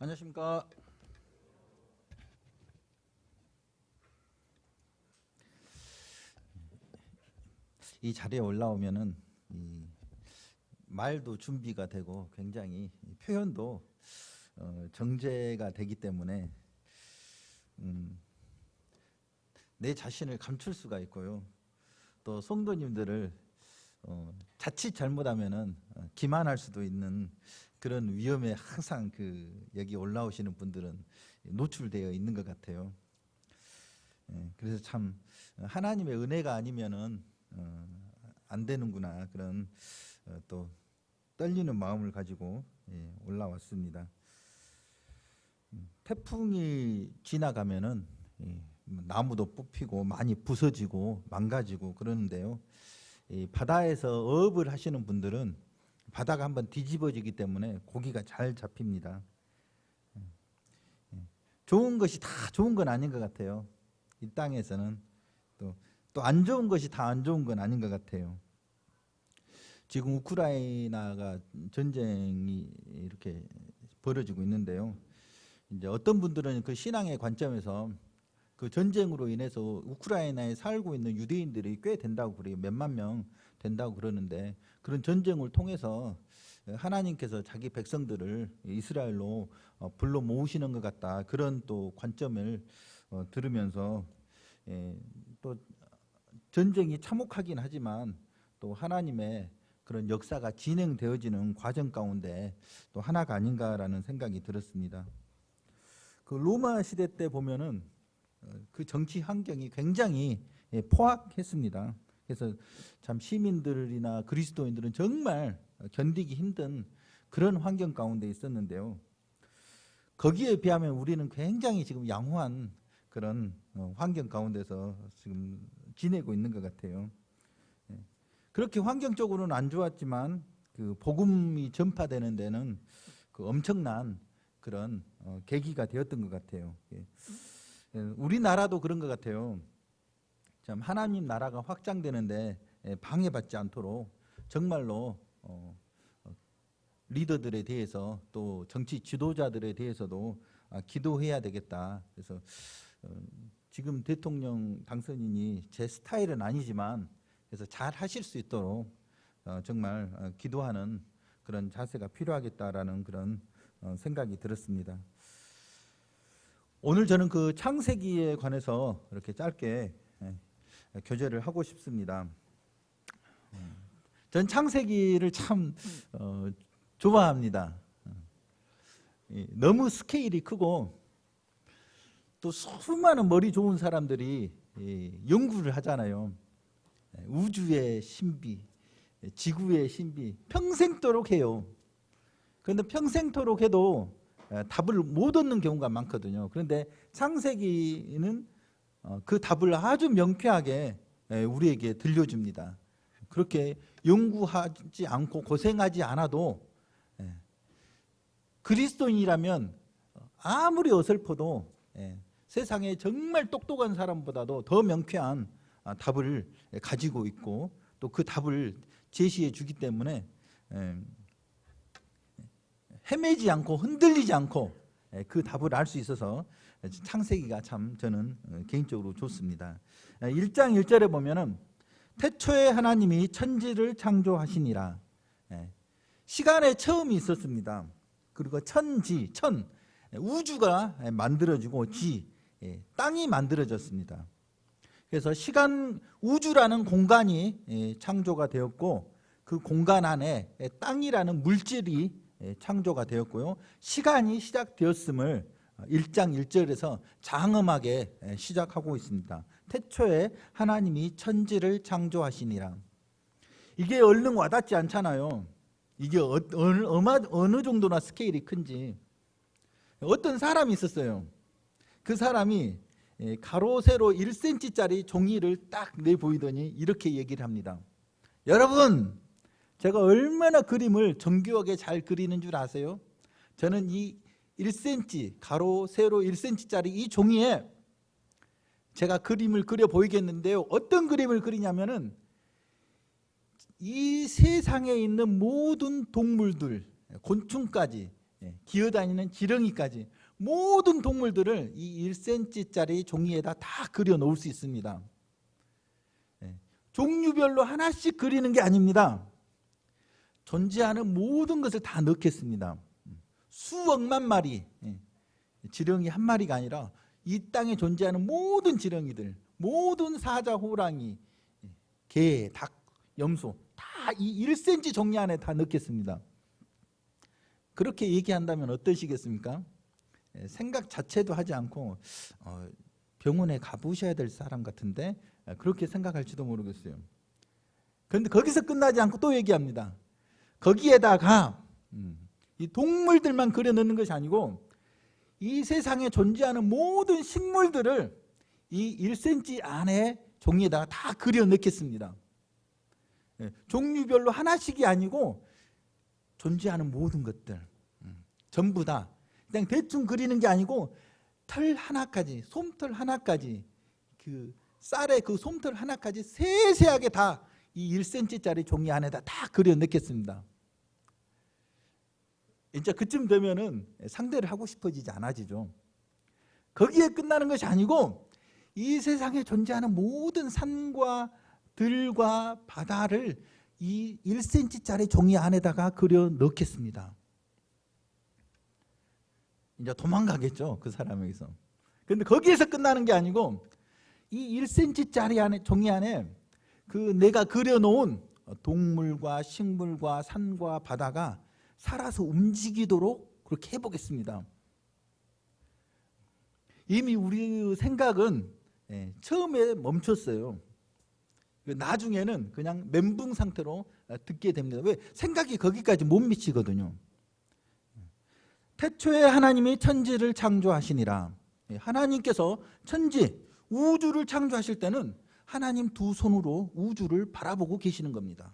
안녕하십니까. 이 자리에 올라오면은 이 말도 준비가 되고 굉장히 표현도 정제가 되기 때문에 내 자신을 감출 수가 있고요. 또 성도님들을 자칫 잘못하면은 기만할 수도 있는 그런 위험에 항상 여기 올라오시는 분들은 노출되어 있는 것 같아요. 그래서 참 하나님의 은혜가 아니면은 안 되는구나, 그런 또 떨리는 마음을 가지고 올라왔습니다. 태풍이 지나가면은 나무도 뽑히고 많이 부서지고 망가지고 그러는데요. 바다에서 어업을 하시는 분들은 바다가 한번 뒤집어지기 때문에 고기가 잘 잡힙니다. 좋은 것이 다 좋은 건 아닌 것 같아요. 이 땅에서는 또 안 좋은 것이 다 안 좋은 건 아닌 것 같아요. 지금 우크라이나가 전쟁이 이렇게 벌어지고 있는데요. 이제 어떤 분들은 그 신앙의 관점에서 그 전쟁으로 인해서 우크라이나에 살고 있는 유대인들이 꽤 된다고 그래요. 몇만 명 된다고 그러는데, 그런 전쟁을 통해서 하나님께서 자기 백성들을 이스라엘로 불러 모으시는 것 같다, 그런 또 관점을 들으면서 또 전쟁이 참혹하긴 하지만 또 하나님의 그런 역사가 진행되어지는 과정 가운데 또 하나가 아닌가라는 생각이 들었습니다. 그 로마 시대 때 보면은 그 정치 환경이 굉장히 포악했습니다. 그래서 참 시민들이나 그리스도인들은 정말 견디기 힘든 그런 환경 가운데 있었는데요. 거기에 비하면 우리는 굉장히 지금 양호한 그런 환경 가운데서 지금 지내고 있는 것 같아요. 그렇게 환경적으로는 안 좋았지만 그 복음이 전파되는 데는 그 엄청난 그런 계기가 되었던 것 같아요. 우리나라도 그런 것 같아요. 참 하나님 나라가 확장되는데 방해받지 않도록 정말로 리더들에 대해서 또 정치 지도자들에 대해서도 기도해야 되겠다. 그래서 지금 대통령 당선인이 제 스타일은 아니지만 그래서 잘 하실 수 있도록 정말 기도하는 그런 자세가 필요하겠다라는 그런 생각이 들었습니다. 오늘 저는 그 창세기에 관해서 이렇게 짧게 교제를 하고 싶습니다. 전 창세기를 참 좋아합니다. 너무 스케일이 크고 또 수많은 머리 좋은 사람들이 연구를 하잖아요. 우주의 신비, 지구의 신비, 평생토록 해요. 그런데 평생토록 해도 답을 못 얻는 경우가 많거든요. 그런데 창세기는 그 답을 아주 명쾌하게 우리에게 들려줍니다. 그렇게 연구하지 않고 고생하지 않아도 그리스도인이라면 아무리 어설퍼도 세상에 정말 똑똑한 사람보다도 더 명쾌한 답을 가지고 있고 또 그 답을 제시해 주기 때문에 헤매지 않고 흔들리지 않고 그 답을 알 수 있어서 창세기가 참 저는 개인적으로 좋습니다. 1장 1절에 보면은 태초에 하나님이 천지를 창조하시니라. 시간의 처음이 있었습니다. 그리고 천지, 우주가 만들어지고 땅이 만들어졌습니다. 그래서 우주라는 공간이 창조가 되었고 그 공간 안에 땅이라는 물질이 창조가 되었고요. 시간이 시작되었음을 1장 1절에서 장엄하게 시작하고 있습니다. 태초에 하나님이 천지를 창조하시니라. 이게 얼른 와닿지 않잖아요. 이게 어느 정도나 스케일이 큰지. 어떤 사람이 있었어요. 그 사람이 가로 세로 1cm짜리 종이를 딱 내보이더니 이렇게 얘기를 합니다. 여러분, 제가 얼마나 그림을 정교하게 잘 그리는 줄 아세요? 저는 이 1cm, 가로 세로 1cm짜리 이 종이에 제가 그림을 그려 보이겠는데요. 어떤 그림을 그리냐면은 이 세상에 있는 모든 동물들, 곤충까지 기어다니는 지렁이까지 모든 동물들을 이 1cm짜리 종이에다 다 그려 놓을 수 있습니다. 종류별로 하나씩 그리는 게 아닙니다. 존재하는 모든 것을 다 넣겠습니다. 수억만 마리, 지렁이 한 마리가 아니라 이 땅에 존재하는 모든 지렁이들, 모든 사자, 호랑이, 개, 닭, 염소 다 이 1cm 종이 안에 다 넣겠습니다. 그렇게 얘기한다면 어떠시겠습니까? 생각 자체도 하지 않고 병원에 가보셔야 될 사람 같은데 그렇게 생각할지도 모르겠어요. 그런데 거기서 끝나지 않고 또 얘기합니다. 거기에다가 이 동물들만 그려 넣는 것이 아니고 이 세상에 존재하는 모든 식물들을 이 1cm 안에 종이에다가 다 그려 넣겠습니다. 종류별로 하나씩이 아니고 존재하는 모든 것들 전부 다 그냥 대충 그리는 게 아니고 털 하나까지, 솜털 하나까지, 그 쌀의 그 솜털 하나까지 세세하게 다 이 1cm짜리 종이 안에다 다 그려 넣겠습니다. 이제 그쯤 되면은 상대를 하고 싶어지지 않아지죠. 거기에 끝나는 것이 아니고 이 세상에 존재하는 모든 산과 들과 바다를 이 1cm짜리 종이 안에다가 그려 넣겠습니다. 이제 도망가겠죠, 그 사람에게서. 그런데 거기에서 끝나는 게 아니고 이 1cm짜리 종이 안에 그 내가 그려놓은 동물과 식물과 산과 바다가 살아서 움직이도록 그렇게 해보겠습니다. 이미 우리 생각은 처음에 멈췄어요. 나중에는 그냥 멘붕 상태로 듣게 됩니다. 왜? 생각이 거기까지 못 미치거든요. 태초에 하나님이 천지를 창조하시니라. 하나님께서 천지, 우주를 창조하실 때는 하나님 두 손으로 우주를 바라보고 계시는 겁니다.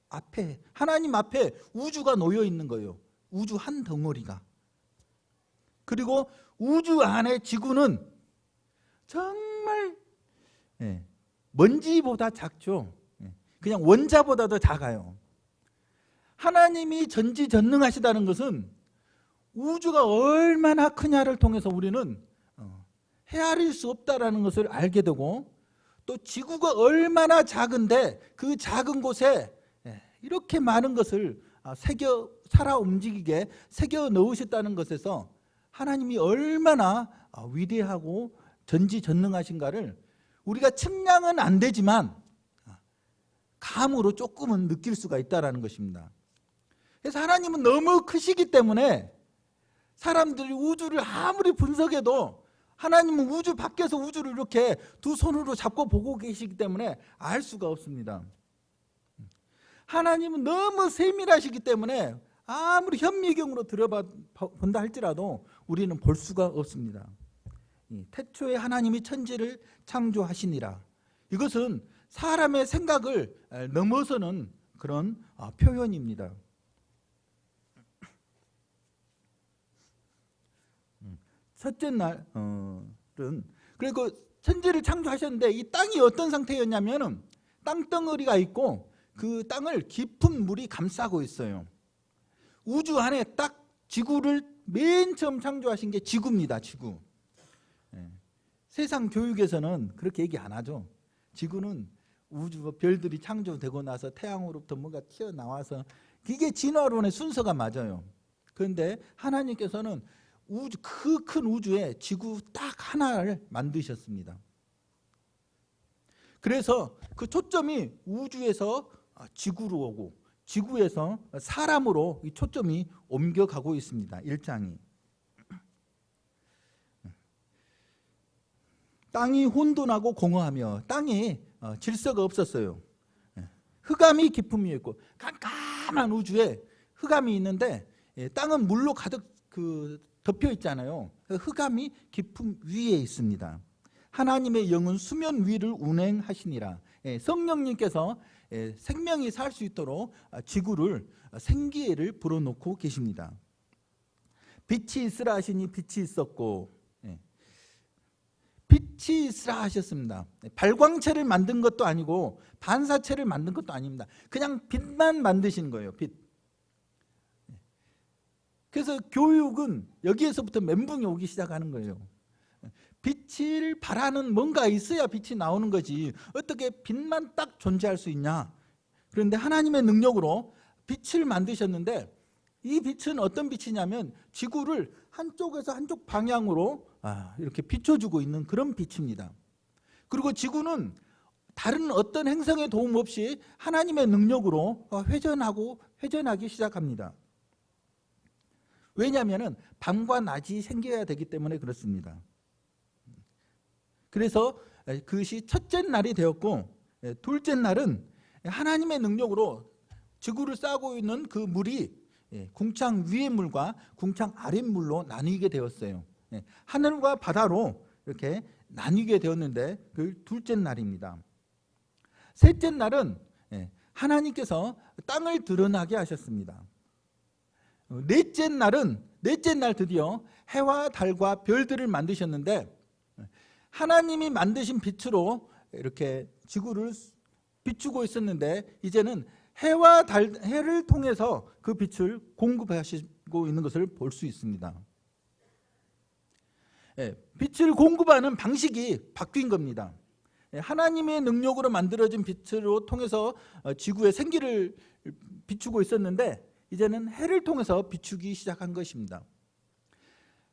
앞에, 하나님 앞에 우주가 놓여 있는 거예요. 우주 한 덩어리가. 그리고 우주 안에 지구는 정말 먼지보다 작죠. 그냥 원자보다도 작아요. 하나님이 전지전능하시다는 것은 우주가 얼마나 크냐를 통해서 우리는 헤아릴 수 없다는 것을 알게 되고, 또 지구가 얼마나 작은데 그 작은 곳에 이렇게 많은 것을 살아 움직이게 새겨 넣으셨다는 것에서 하나님이 얼마나 위대하고 전지전능하신가를 우리가 측량은 안 되지만 감으로 조금은 느낄 수가 있다는 것입니다. 그래서 하나님은 너무 크시기 때문에 사람들이 우주를 아무리 분석해도 하나님은 우주 밖에서 우주를 이렇게 두 손으로 잡고 보고 계시기 때문에 알 수가 없습니다. 하나님은 너무 세밀하시기 때문에 아무리 현미경으로 들여본다 할지라도 우리는 볼 수가 없습니다. 태초에 하나님이 천지를 창조하시니라. 이것은 사람의 생각을 넘어서는 그런 표현입니다. 첫째 날은 그리고 천지를 창조하셨는데 이 땅이 어떤 상태였냐면은 땅덩어리가 있고 그 땅을 깊은 물이 감싸고 있어요. 우주 안에 딱 지구를 맨 처음 창조하신 게 지구입니다. 지구. 세상 교육에서는 그렇게 얘기 안 하죠. 지구는 우주 별들이 창조되고 나서 태양으로부터 뭔가 튀어나와서 이게 진화론의 순서가 맞아요. 그런데 하나님께서는 우주, 그 큰 우주에 지구 딱 하나를 만드셨습니다. 그래서 그 초점이 우주에서 지구로 오고 지구에서 사람으로 이 초점이 옮겨가고 있습니다. 1장이. 땅이 혼돈하고 공허하며 땅이 질서가 없었어요. 흑암이 깊음이 있고 깜깜한 우주에 흑암이 있는데 땅은 물로 가득 덮여 있잖아요. 흑암이 깊음 위에 있습니다. 하나님의 영은 수면 위를 운행하시니라. 성령님께서 생명이 살 수 있도록 지구를 생기를 불어넣고 계십니다. 빛이 있으라 하시니 빛이 있었고, 빛이 있으라 하셨습니다. 발광체를 만든 것도 아니고 반사체를 만든 것도 아닙니다. 그냥 빛만 만드신 거예요. 빛. 그래서 교육은 여기에서부터 멘붕이 오기 시작하는 거예요. 빛을 발하는 뭔가 있어야 빛이 나오는 거지. 어떻게 빛만 딱 존재할 수 있냐? 그런데 하나님의 능력으로 빛을 만드셨는데 이 빛은 어떤 빛이냐면 지구를 한쪽에서 한쪽 방향으로 이렇게 비춰주고 있는 그런 빛입니다. 그리고 지구는 다른 어떤 행성의 도움 없이 하나님의 능력으로 회전하기 시작합니다. 왜냐하면 밤과 낮이 생겨야 되기 때문에 그렇습니다. 그래서 그것이 첫째 날이 되었고, 둘째 날은 하나님의 능력으로 지구를 싸고 있는 그 물이 궁창 위의 물과 궁창 아래 물로 나뉘게 되었어요. 하늘과 바다로 이렇게 나뉘게 되었는데 그 둘째 날입니다. 셋째 날은 하나님께서 땅을 드러나게 하셨습니다. 넷째 날 드디어 해와 달과 별들을 만드셨는데 하나님이 만드신 빛으로 이렇게 지구를 비추고 있었는데 이제는 해를 통해서 그 빛을 공급하시고 있는 것을 볼 수 있습니다. 빛을 공급하는 방식이 바뀐 겁니다. 하나님의 능력으로 만들어진 빛으로 통해서 지구의 생기를 비추고 있었는데 이제는 해를 통해서 비추기 시작한 것입니다.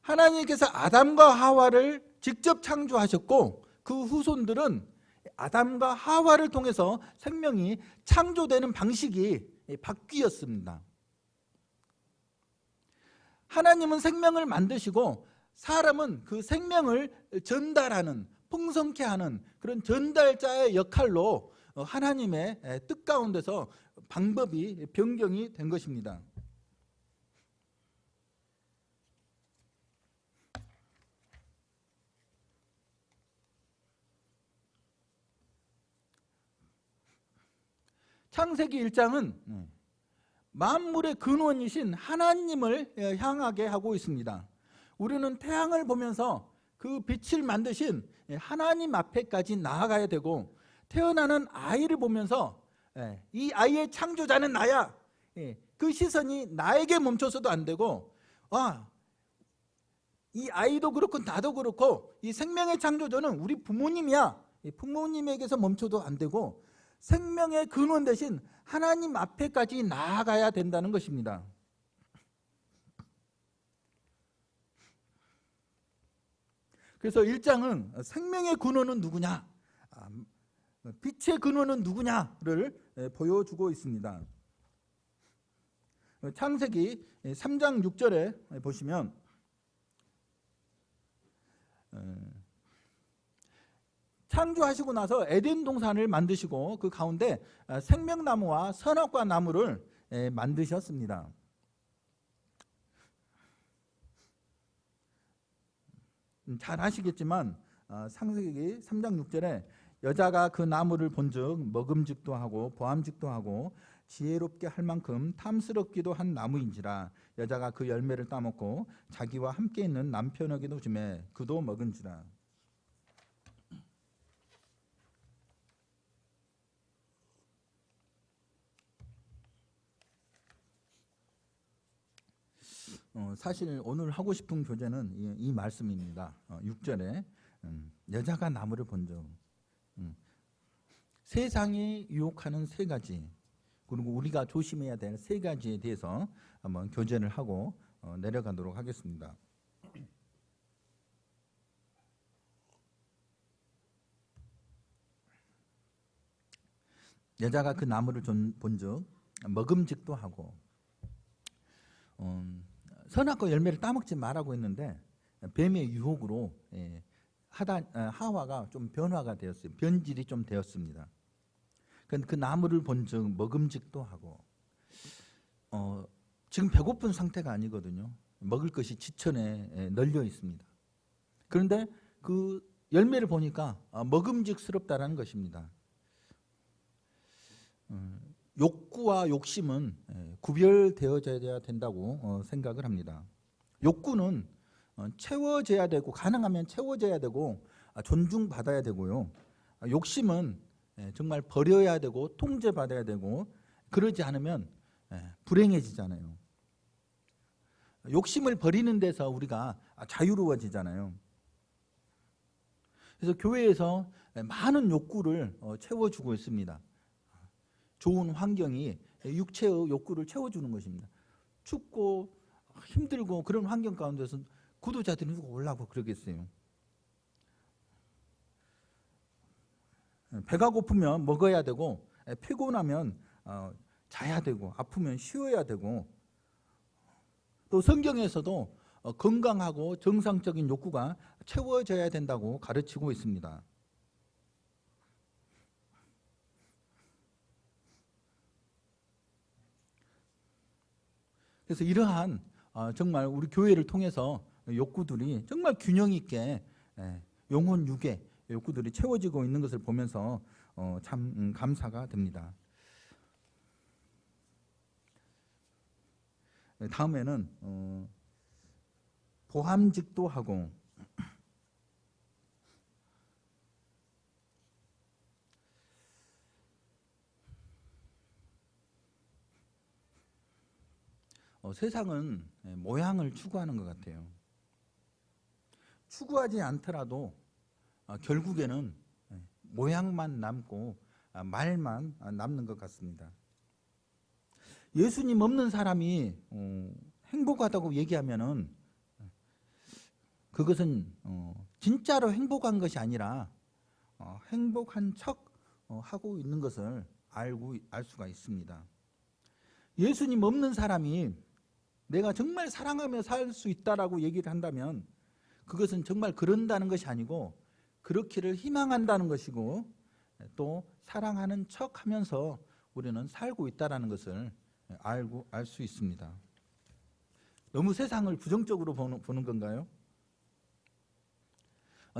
하나님께서 아담과 하와를 직접 창조하셨고 그 후손들은 아담과 하와를 통해서 생명이 창조되는 방식이 바뀌었습니다. 하나님은 생명을 만드시고 사람은 그 생명을 전달하는, 풍성케 하는 그런 전달자의 역할로 하나님의 뜻 가운데서 방법이 변경이 된 것입니다. 창세기 1장은 만물의 근원이신 하나님을 향하게 하고 있습니다. 우리는 태양을 보면서 그 빛을 만드신 하나님 앞에까지 나아가야 되고 태어나는 아이를 보면서 이 아이의 창조자는 나야. 그 시선이 나에게 멈춰서도 안 되고 이 아이도 그렇고 나도 그렇고 이 생명의 창조자는 우리 부모님이야. 부모님에게서 멈춰도 안 되고 생명의 근원 대신 하나님 앞에까지 나아가야 된다는 것입니다. 그래서 1장은 생명의 근원은 누구냐, 빛의 근원은 누구냐를 보여주고 있습니다. 창세기 3장 6절에 보시면 창조하시고 나서 에덴 동산을 만드시고 그 가운데 생명나무와 선악과 나무를 만드셨습니다. 잘 아시겠지만 창세기 3장 6절에 여자가 그 나무를 본즉 먹음직도 하고 보암직도 하고 지혜롭게 할 만큼 탐스럽기도 한 나무인지라 여자가 그 열매를 따먹고 자기와 함께 있는 남편에게도 주매 그도 먹은지라. 사실 오늘 하고 싶은 교재는 이 말씀입니다. 6절에 여자가 나무를 본즉 세상이 유혹하는 세 가지 그리고 우리가 조심해야 될 세 가지에 대해서 한번 교재를 하고 내려가도록 하겠습니다. 여자가 그 나무를 본즉 먹음직도 하고 선악과 열매를 따먹지 말라고 했는데 뱀의 유혹으로 하와가 좀 변화가 되었어요. 변질이 좀 되었습니다. 그 나무를 본즉 먹음직도 하고 지금 배고픈 상태가 아니거든요. 먹을 것이 지천에 널려 있습니다. 그런데 그 열매를 보니까 먹음직스럽다라는 것입니다. 욕구와 욕심은 구별되어져야 된다고 생각을 합니다. 욕구는 채워져야 되고 가능하면 채워져야 되고 존중받아야 되고요. 욕심은 정말 버려야 되고 통제받아야 되고 그러지 않으면 불행해지잖아요. 욕심을 버리는 데서 우리가 자유로워지잖아요. 그래서 교회에서 많은 욕구를 채워주고 있습니다. 좋은 환경이 육체의 욕구를 채워주는 것입니다. 춥고 힘들고 그런 환경 가운데서 구도자들이 누가 올라고 그러겠어요. 배가 고프면 먹어야 되고, 피곤하면 자야 되고, 아프면 쉬어야 되고, 또 성경에서도 건강하고 정상적인 욕구가 채워져야 된다고 가르치고 있습니다. 그래서 이러한 정말 우리 교회를 통해서 욕구들이 정말 균형 있게 영혼 육의 욕구들이 채워지고 있는 것을 보면서 참 감사가 됩니다. 다음에는 보함직도 하고, 세상은 모양을 추구하는 것 같아요. 추구하지 않더라도 결국에는 모양만 남고 말만 남는 것 같습니다. 예수님 없는 사람이 행복하다고 얘기하면은 그것은 진짜로 행복한 것이 아니라 행복한 척 하고 있는 것을 알 수가 있습니다. 예수님 없는 사람이 내가 정말 사랑하며 살 수 있다라고 얘기를 한다면 그것은 정말 그런다는 것이 아니고 그렇기를 희망한다는 것이고, 또 사랑하는 척하면서 우리는 살고 있다는 것을 알 수 있습니다. 너무 세상을 부정적으로 보는 건가요?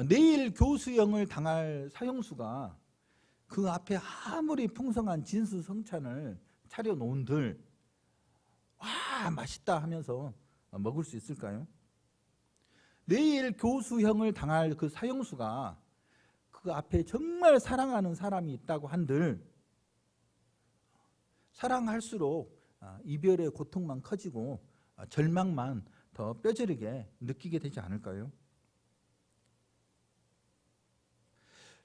내일 교수형을 당할 사형수가 그 앞에 아무리 풍성한 진수성찬을 차려놓은들 와 맛있다 하면서 먹을 수 있을까요? 내일 교수형을 당할 그 사형수가 그 앞에 정말 사랑하는 사람이 있다고 한들 사랑할수록 이별의 고통만 커지고 절망만 더 뼈저리게 느끼게 되지 않을까요?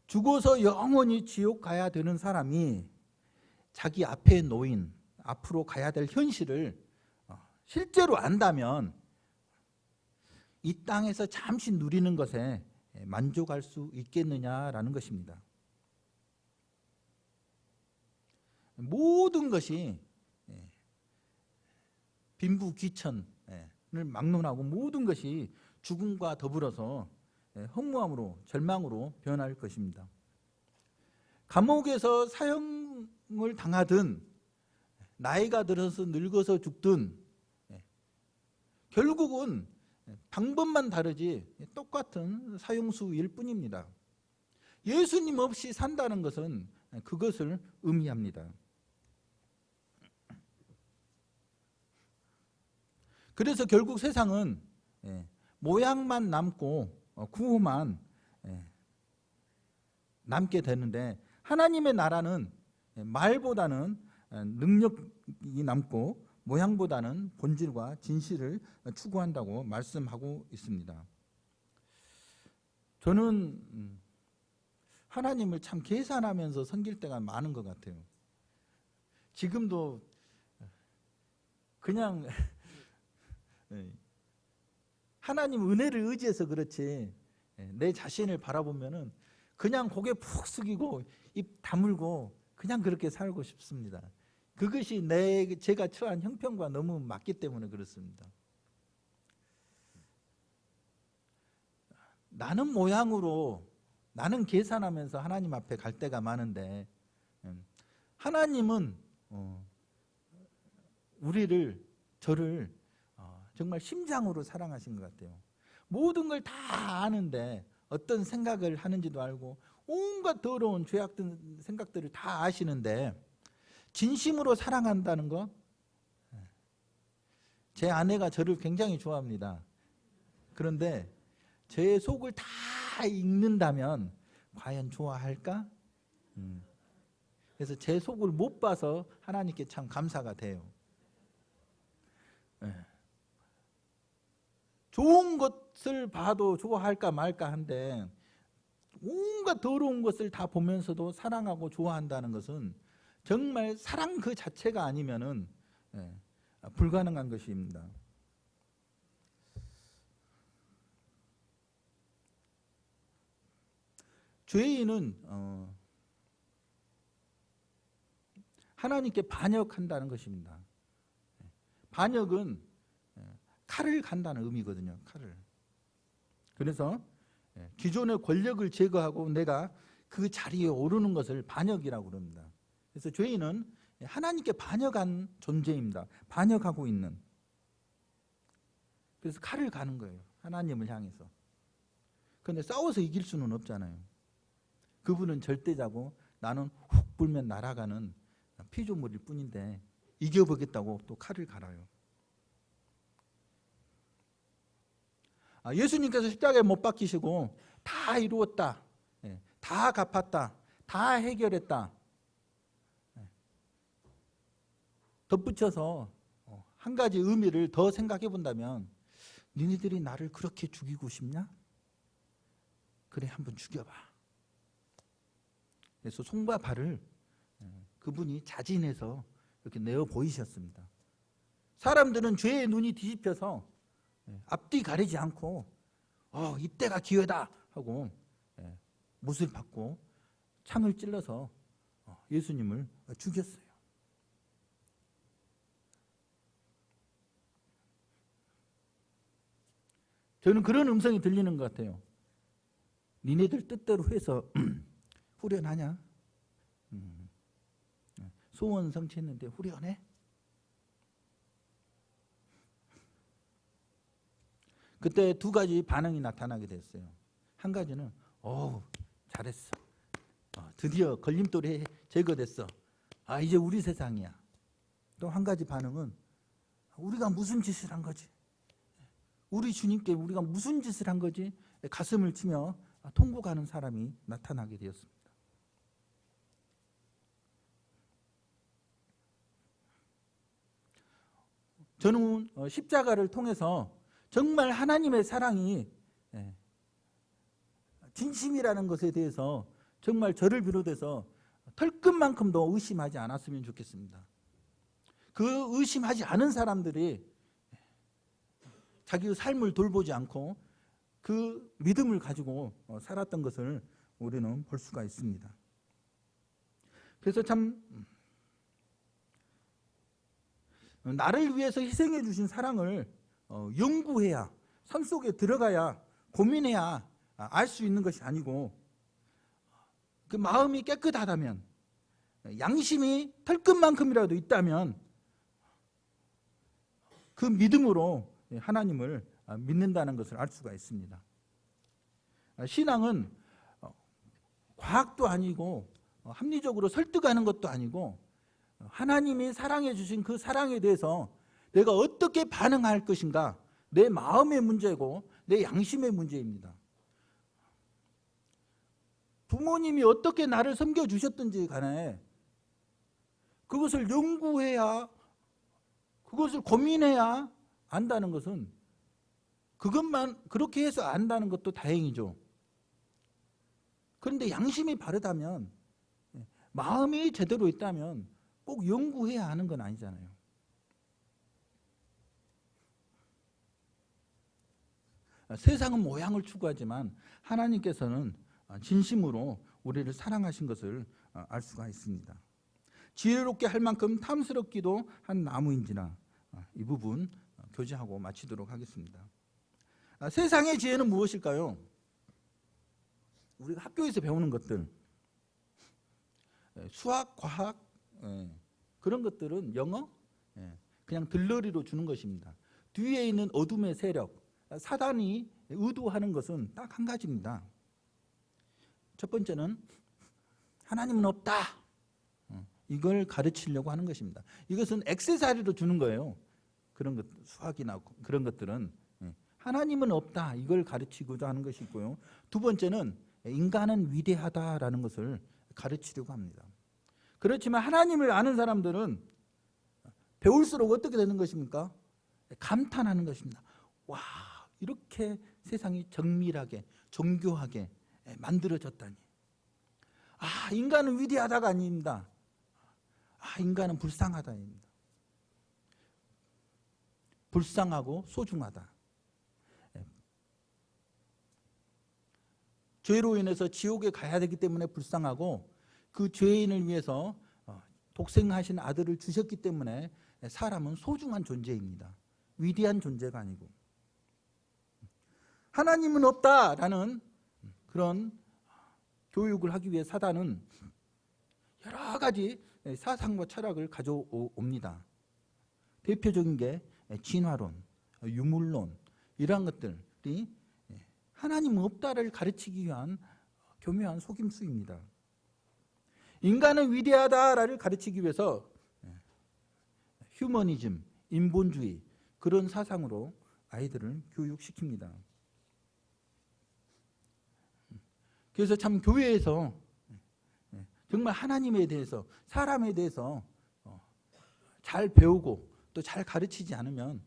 죽어서 영원히 지옥 가야 되는 사람이 자기 앞에 놓인 앞으로 가야 될 현실을 실제로 안다면 이 땅에서 잠시 누리는 것에 만족할 수 있겠느냐라는 것입니다. 모든 것이 빈부귀천을 막론하고 모든 것이 죽음과 더불어서 허무함으로 절망으로 변할 것입니다. 감옥에서 사형을 당하든 나이가 들어서 늙어서 죽든 결국은 방법만 다르지 똑같은 사형수일 뿐입니다. 예수님 없이 산다는 것은 그것을 의미합니다. 그래서 결국 세상은 모양만 남고 구호만 남게 되는데, 하나님의 나라는 말보다는 능력이 남고 모양보다는 본질과 진실을 추구한다고 말씀하고 있습니다. 저는 하나님을 참 계산하면서 섬길 때가 많은 것 같아요. 지금도 그냥 하나님 은혜를 의지해서 그렇지 내 자신을 바라보면은 그냥 고개 푹 숙이고 입 다물고 그냥 그렇게 살고 싶습니다. 그것이 제가 처한 형편과 너무 맞기 때문에 그렇습니다. 나는 모양으로 나는 계산하면서 하나님 앞에 갈 때가 많은데 하나님은 저를 정말 심장으로 사랑하신 것 같아요. 모든 걸 다 아는데 어떤 생각을 하는지도 알고 온갖 더러운 죄악된 생각들을 다 아시는데 진심으로 사랑한다는 거, 제 아내가 저를 굉장히 좋아합니다. 그런데 제 속을 다 읽는다면 과연 좋아할까? 그래서 제 속을 못 봐서 하나님께 참 감사가 돼요. 좋은 것을 봐도 좋아할까 말까 한데 온갖 더러운 것을 다 보면서도 사랑하고 좋아한다는 것은 정말 사랑 그 자체가 아니면은 불가능한 것입니다. 죄인은 하나님께 반역한다는 것입니다. 반역은 칼을 간다는 의미거든요. 칼을. 그래서 기존의 권력을 제거하고 내가 그 자리에 오르는 것을 반역이라고 그럽니다. 그래서 죄인은 하나님께 반역한 존재입니다. 반역하고 있는. 그래서 칼을 가는 거예요. 하나님을 향해서. 그런데 싸워서 이길 수는 없잖아요. 그분은 절대자고 나는 훅 불면 날아가는 피조물일 뿐인데 이겨보겠다고 또 칼을 갈아요. 예수님께서 십자가에 못 박히시고 다 이루었다, 다 갚았다, 다 해결했다. 덧붙여서 한 가지 의미를 더 생각해 본다면 니네들이 나를 그렇게 죽이고 싶냐? 그래 한번 죽여봐. 그래서 손과 발을 그분이 자진해서 이렇게 내어 보이셨습니다. 사람들은 죄의 눈이 뒤집혀서 앞뒤 가리지 않고 이때가 기회다 하고 못을 받고 창을 찔러서 예수님을 죽였어요. 저는 그런 음성이 들리는 것 같아요. 니네들 뜻대로 해서 후련하냐? 소원 성취했는데 후련해? 그때 두 가지 반응이 나타나게 됐어요. 한 가지는 잘했어. 드디어 걸림돌이 제거됐어. 이제 우리 세상이야. 또 한 가지 반응은 우리가 무슨 짓을 한 거지? 우리 주님께 우리가 무슨 짓을 한 거지? 가슴을 치며 통곡하는 사람이 나타나게 되었습니다. 저는 십자가를 통해서 정말 하나님의 사랑이 진심이라는 것에 대해서 정말 저를 비롯해서 털끝만큼도 의심하지 않았으면 좋겠습니다. 그 의심하지 않은 사람들이 자기의 삶을 돌보지 않고 그 믿음을 가지고 살았던 것을 우리는 볼 수가 있습니다. 그래서 참 나를 위해서 희생해 주신 사랑을 연구해야, 산속에 들어가야, 고민해야 알 수 있는 것이 아니고 그 마음이 깨끗하다면, 양심이 털끝만큼이라도 있다면 그 믿음으로 하나님을 믿는다는 것을 알 수가 있습니다. 신앙은 과학도 아니고 합리적으로 설득하는 것도 아니고 하나님이 사랑해 주신 그 사랑에 대해서 내가 어떻게 반응할 것인가, 내 마음의 문제고 내 양심의 문제입니다. 부모님이 어떻게 나를 섬겨주셨든지 간에 그것을 연구해야, 그것을 고민해야 안다는 것은, 그것만 그렇게 해서 안다는 것도 다행이죠. 그런데 양심이 바르다면, 마음이 제대로 있다면 꼭 연구해야 하는 건 아니잖아요. 세상은 모양을 추구하지만 하나님께서는 진심으로 우리를 사랑하신 것을 알 수가 있습니다. 지혜롭게 할 만큼 탐스럽기도 한 나무인지라. 이 부분 교제하고 마치도록 하겠습니다. 세상의 지혜는 무엇일까요? 우리가 학교에서 배우는 것들, 수학, 과학, 그런 것들은 영어 그냥 들러리로 주는 것입니다. 뒤에 있는 어둠의 세력, 사단이 의도하는 것은 딱 한 가지입니다. 첫 번째는 하나님은 없다, 이걸 가르치려고 하는 것입니다. 이것은 액세서리로 주는 거예요. 그런 것, 수학이나 그런 것들은 하나님은 없다, 이걸 가르치고자 하는 것이 있고요. 두 번째는 인간은 위대하다라는 것을 가르치려고 합니다. 그렇지만 하나님을 아는 사람들은 배울수록 어떻게 되는 것입니까? 감탄하는 것입니다. 와, 이렇게 세상이 정밀하게 정교하게 만들어졌다니. 인간은 위대하다가 아닙니다. 인간은 불쌍하다입니다. 불쌍하고 소중하다. 죄로 인해서 지옥에 가야 되기 때문에 불쌍하고, 그 죄인을 위해서 독생하신 아들을 주셨기 때문에 사람은 소중한 존재입니다. 위대한 존재가 아니고. 하나님은 없다라는 그런 교육을 하기 위해 사단은 여러 가지 사상과 철학을 가져옵니다. 대표적인 게 진화론, 유물론, 이러한 것들이 하나님은 없다를 가르치기 위한 교묘한 속임수입니다. 인간은 위대하다를 가르치기 위해서 휴머니즘, 인본주의, 그런 사상으로 아이들을 교육시킵니다. 그래서 참 교회에서 정말 하나님에 대해서, 사람에 대해서 잘 배우고 또 잘 가르치지 않으면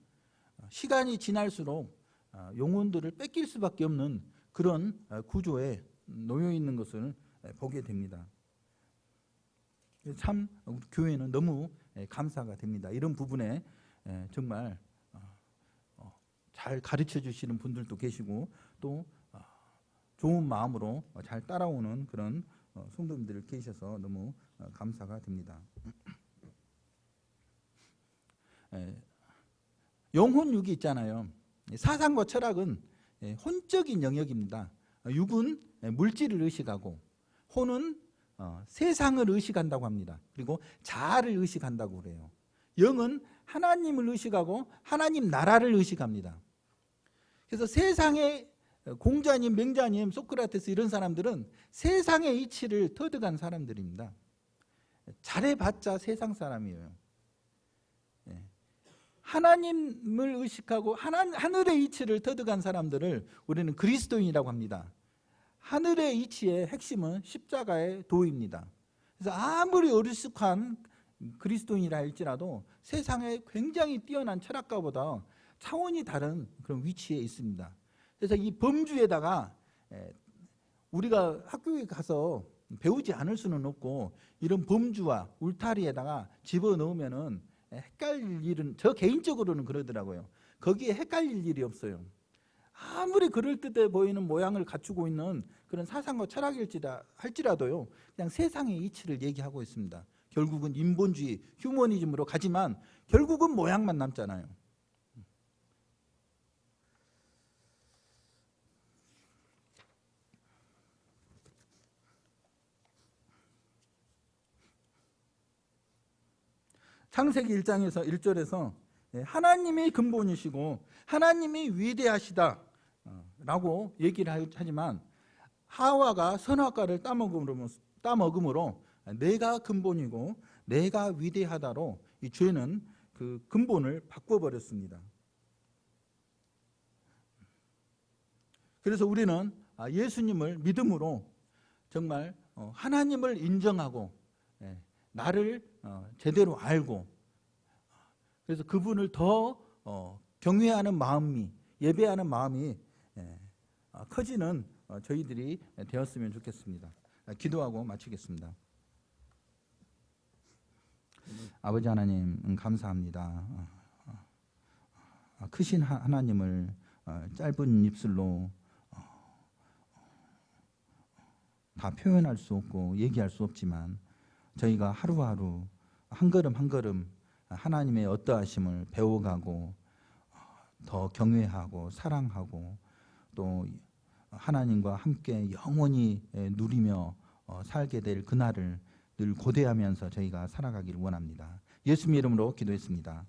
시간이 지날수록 영혼들을 뺏길 수밖에 없는 그런 구조에 놓여 있는 것을 보게 됩니다. 참 교회는 너무 감사가 됩니다. 이런 부분에 정말 잘 가르쳐 주시는 분들도 계시고, 또 좋은 마음으로 잘 따라오는 그런 성도님들 계셔서 너무 감사가 됩니다. 영혼육이 있잖아요. 사상과 철학은 혼적인 영역입니다. 육은 물질을 의식하고, 혼은 세상을 의식한다고 합니다. 그리고 자아를 의식한다고 그래요. 영은 하나님을 의식하고 하나님 나라를 의식합니다. 그래서 세상의 공자님, 맹자님, 소크라테스 이런 사람들은 세상의 이치를 터득한 사람들입니다. 잘해봤자 세상 사람이에요. 하나님을 의식하고 하늘의 이치를 터득한 사람들을 우리는 그리스도인이라고 합니다. 하늘의 이치의 핵심은 십자가의 도입니다. 그래서 아무리 어리숙한 그리스도인이라 할지라도 세상에 굉장히 뛰어난 철학가보다 차원이 다른 그런 위치에 있습니다. 그래서 이 범주에다가 우리가 학교에 가서 배우지 않을 수는 없고, 이런 범주와 울타리에다가 집어넣으면은 헷갈릴 일은, 저 개인적으로는 그러더라고요. 거기에 헷갈릴 일이 없어요. 아무리 그럴듯해 보이는 모양을 갖추고 있는 그런 사상과 철학일지라도요, 그냥 세상의 이치를 얘기하고 있습니다. 결국은 인본주의, 휴머니즘으로 가지만 결국은 모양만 남잖아요. 창세기 1장에서 1절에서 하나님이 근본이시고 하나님이 위대하시다 라고 얘기를 하지만, 하와가 선악과를 따먹음으로 내가 근본이고 내가 위대하다로 이 죄는 그 근본을 바꿔버렸습니다. 그래서 우리는 예수님을 믿음으로 정말 하나님을 인정하고 나를 제대로 알고, 그래서 그분을 더 경외하는 마음이, 예배하는 마음이 커지는 저희들이 되었으면 좋겠습니다. 기도하고 마치겠습니다. 아버지 하나님, 감사합니다. 크신 하나님을 짧은 입술로 다 표현할 수 없고 얘기할 수 없지만, 저희가 하루하루 한 걸음 한 걸음 하나님의 어떠하심을 배워가고 더 경외하고 사랑하고 또 하나님과 함께 영원히 누리며 살게 될 그날을 늘 고대하면서 저희가 살아가기를 원합니다. 예수님 이름으로 기도했습니다.